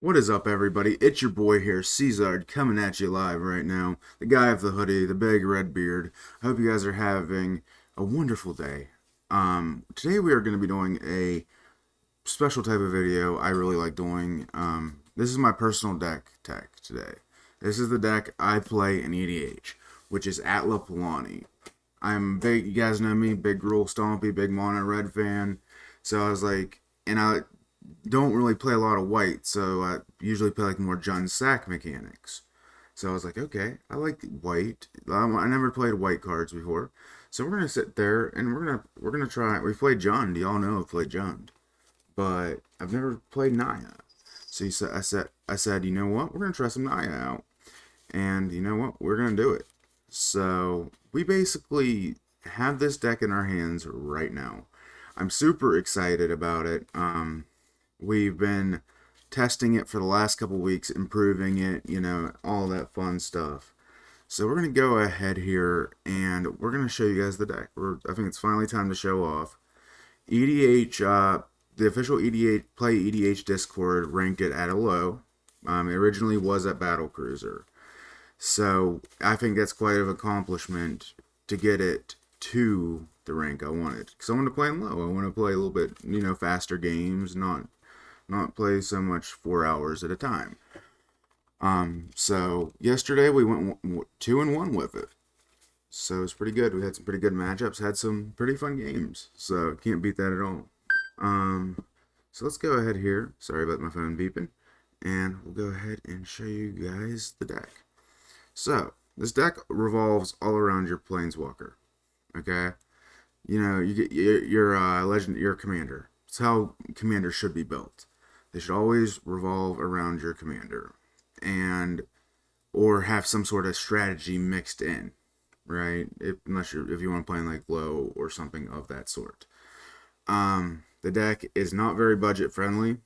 What is up, everybody? It's your boy here, Czardd, coming at you live right now. The guy with the hoodie, the big red beard. I hope you guys are having a wonderful day. Today we are going to be doing a special type of video I really like doing. This is my personal deck tech today. This is the deck I play in EDH, which is Atla Palani. I'm big, you guys know me, big Rule Stompy, big Mono Red fan. So I was like, and I don't really play a lot of white, so I usually play like more Jun sack mechanics. So I was like, okay, I like white. I never played white cards before, so we're gonna sit there and we're gonna try. We played Jund. Y'all know I've played Jund, but I've never played Naya. So I said, you know what? We're gonna try some Naya out, and you know what? We're gonna do it. So we basically have this deck in our hands right now. I'm super excited about it. We've been testing it for the last couple weeks, improving it, all that fun stuff. So we're going to go ahead here and we're going to show you guys the deck. I think it's finally time to show off. EDH, the official EDH Play EDH Discord ranked it at a low. It originally was at Battle Cruiser. So I think that's quite an accomplishment to get it to the rank I wanted. Because I want to play in low. I want to play a little bit, faster games, not play so much 4 hours at a time. So yesterday we went 2-1 with it. So it's pretty good. We had some pretty good matchups, had some pretty fun games. So can't beat that at all. So let's go ahead here. Sorry about my phone beeping. And we'll go ahead and show you guys the deck. So this deck revolves all around your planeswalker. Okay? You get your legend, your commander. It's how commanders should be built. They should always revolve around your commander, and or have some sort of strategy mixed in, right? Unless if you want to play in like low or something of that sort. The deck is not very budget friendly.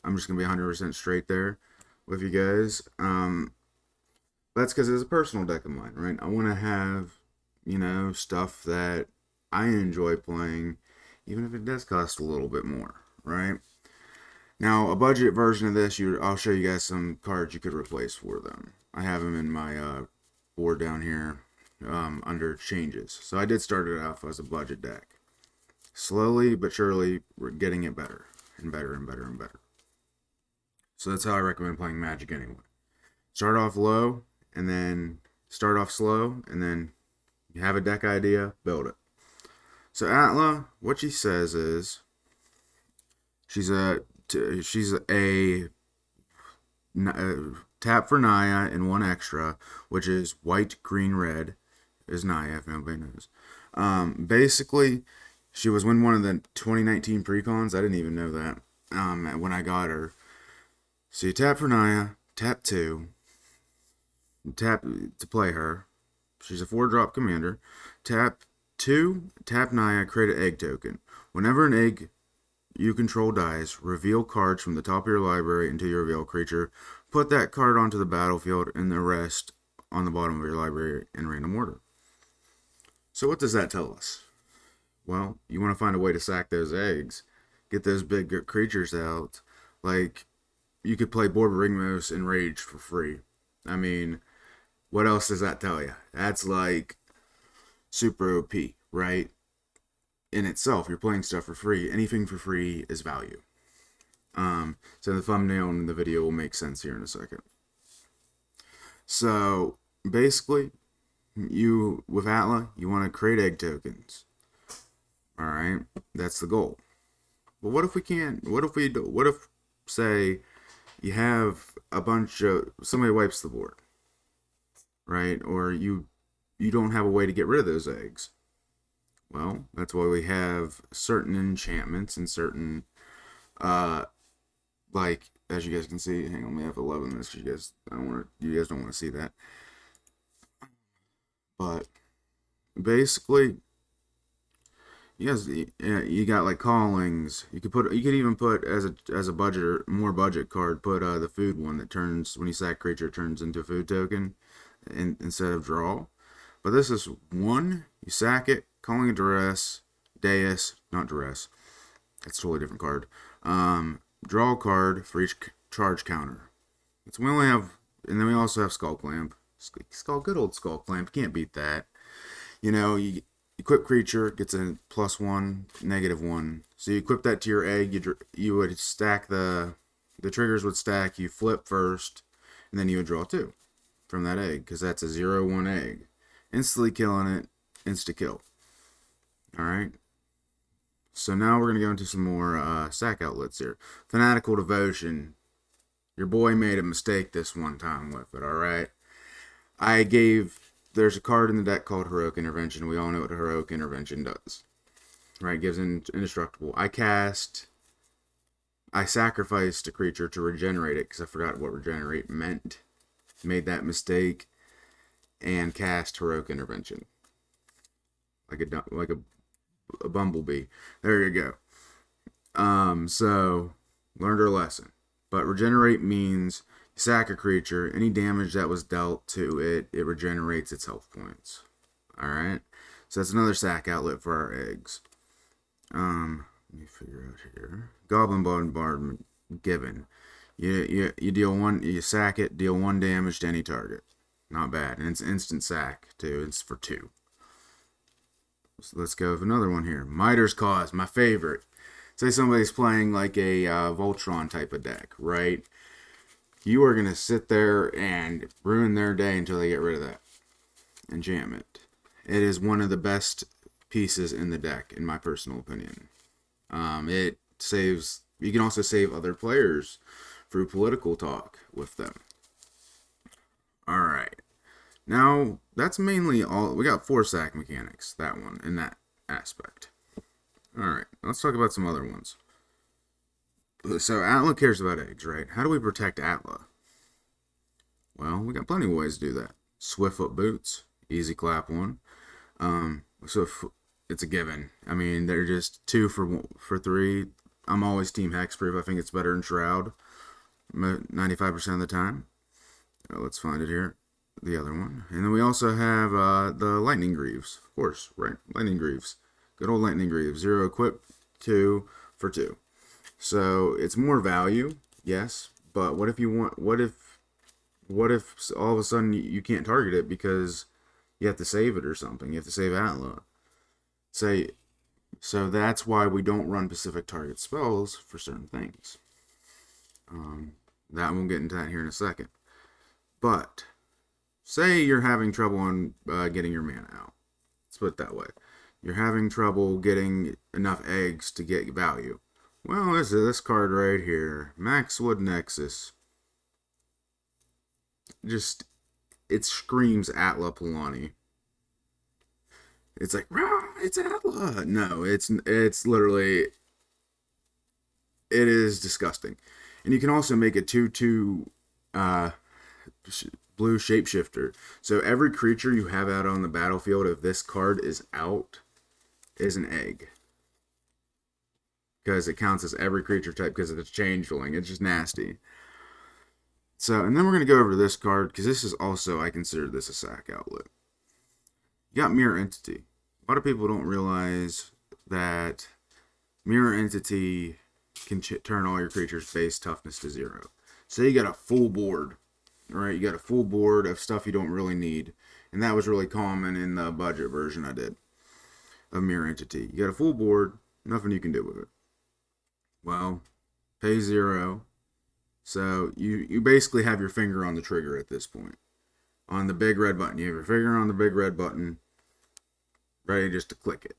I'm just gonna be 100% straight there with you guys. That's because it's a personal deck of mine, right? I want to have stuff that I enjoy playing, even if it does cost a little bit more, right? Now, a budget version of this, I'll show you guys some cards you could replace for them. I have them in my board down here under changes. So I did start it off as a budget deck. Slowly but surely, we're getting it better and better and better and better. So that's how I recommend playing Magic anyway. Start off low, and then start off slow, and then you have a deck idea, build it. So Atla, what she says is, she's a tap for Naya and one extra, which is white, green, red, is Naya, if nobody knows. Basically, she was in one of the 2019 precons. I didn't even know that when I got her. So you tap for Naya, tap 2, tap to play her. She's a 4-drop commander. Tap 2, tap Naya, create an egg token. Whenever an egg you control dies, reveal cards from the top of your library into your reveal creature. Put that card onto the battlefield and the rest on the bottom of your library in random order. So what does that tell us? Well, you want to find a way to sack those eggs. Get those big creatures out. Like, you could play Borborygmos and Rage for free. I mean, what else does that tell you? That's like super OP, right? In itself, you're playing stuff for free. Anything for free is value. So the thumbnail in the video will make sense here in a second. So basically, with Atla, you want to create egg tokens. All right, that's the goal. But what if we can't? What if say you have a bunch of somebody wipes the board, right? Or you don't have a way to get rid of those eggs. Well, that's why we have certain enchantments and certain, like as you guys can see. Hang on, we have 11. This you guys don't want to see that. But basically, yes, you got like callings. You could even put as a budget or more budget card. Put the food one that turns when you sack creature turns into a food token, instead of draw. But this is one. You sack it. Calling a Duress, Deus, not Duress. That's a totally different card. Draw a card for each charge counter. We only have, and then we also have Skull Clamp. Good old Skull Clamp. Can't beat that. You equip creature gets a +1, -1. So you equip that to your egg. You would stack the triggers would stack. You flip first, and then you would draw 2 from that egg because that's a 0/1 egg. Instantly killing it. Insta kill. All right. So now we're gonna go into some more sack outlets here. Fanatical Devotion. Your boy made a mistake this one time with it. All right. There's a card in the deck called Heroic Intervention. We all know what Heroic Intervention does. Right? Gives indestructible. I sacrificed a creature to regenerate it because I forgot what regenerate meant. Made that mistake and cast Heroic Intervention. Like a bumblebee. There you go. So learned our lesson. But regenerate means you sack a creature, any damage that was dealt to it, it regenerates its health points. Alright? So that's another sack outlet for our eggs. Let me figure out here. Goblin Bombardment given. You deal one, you sack it, deal 1 damage to any target. Not bad. And it's instant sack too. It's for 2. So let's go with another one here. Miter's Cause, my favorite. Say somebody's playing like a Voltron type of deck, right? You are going to sit there and ruin their day until they get rid of that. Enchantment. It is one of the best pieces in the deck, in my personal opinion. It saves... You can also save other players through political talk with them. Alright. Now, that's mainly all... We got 4 sack mechanics, that one, in that aspect. Alright, let's talk about some other ones. So, Atla cares about eggs, right? How do we protect Atla? Well, we got plenty of ways to do that. Swiftfoot Boots, easy clap 1. So, it's a given. I mean, they're just 2 for 3. I'm always team Hexproof. I think it's better than Shroud 95% of the time. Let's find it here. The other one. And then we also have the Lightning Greaves. Of course, right? Lightning Greaves. Good old Lightning Greaves. 0 equip, 2 for 2. So it's more value, yes, but what if all of a sudden you can't target it because you have to save it or something? You have to save Atla. So that's why we don't run specific target spells for certain things. That we'll get into that here in a second. But say you're having trouble on getting your mana out. Let's put it that way. You're having trouble getting enough eggs to get value. Well, this card right here, Maxwood Nexus. It screams Atla Palani. It's like, rah, it's Atla. No, it's literally, it is disgusting. And you can also make a 2/2 blue shapeshifter. So every creature you have out on the battlefield, if this card is out, is an egg. Because it counts as every creature type because it's changeling. It's just nasty. So, and then we're going to go over this card because this is also, I consider this a sack outlet. You got Mirror Entity. A lot of people don't realize that Mirror Entity can turn all your creatures' base toughness to 0. So you got a full board, right? You got a full board of stuff you don't really need. And that was really common in the budget version I did of Mirror Entity. You got a full board, nothing you can do with it. Well, pay 0. So you basically have your finger on the trigger at this point. On the big red button. You have your finger on the big red button. Ready just to click it.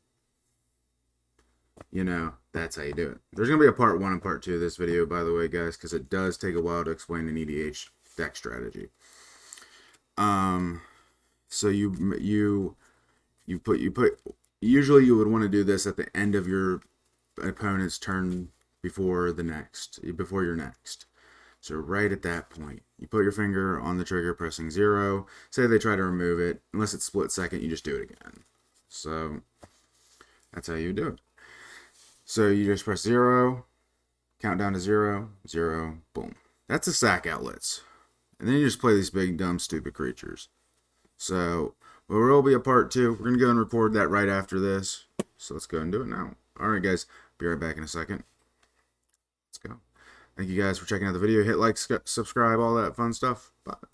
That's how you do it. There's going to be a part 1 and part 2 of this video, by the way, guys, because it does take a while to explain an EDH deck strategy. So you put usually you would want to do this at the end of your opponent's turn before your next. So right at that point, you put your finger on the trigger pressing 0. Say they try to remove it. Unless it's split second, you just do it again. So that's how you do it. So you just press 0, count down to 0, 0, boom. That's the sack outlets. And then you just play these big, dumb, stupid creatures. So there will be a part 2. We're going to go and record that right after this. So let's go and do it now. Alright guys, be right back in a second. Let's go. Thank you guys for checking out the video. Hit like, subscribe, all that fun stuff. Bye.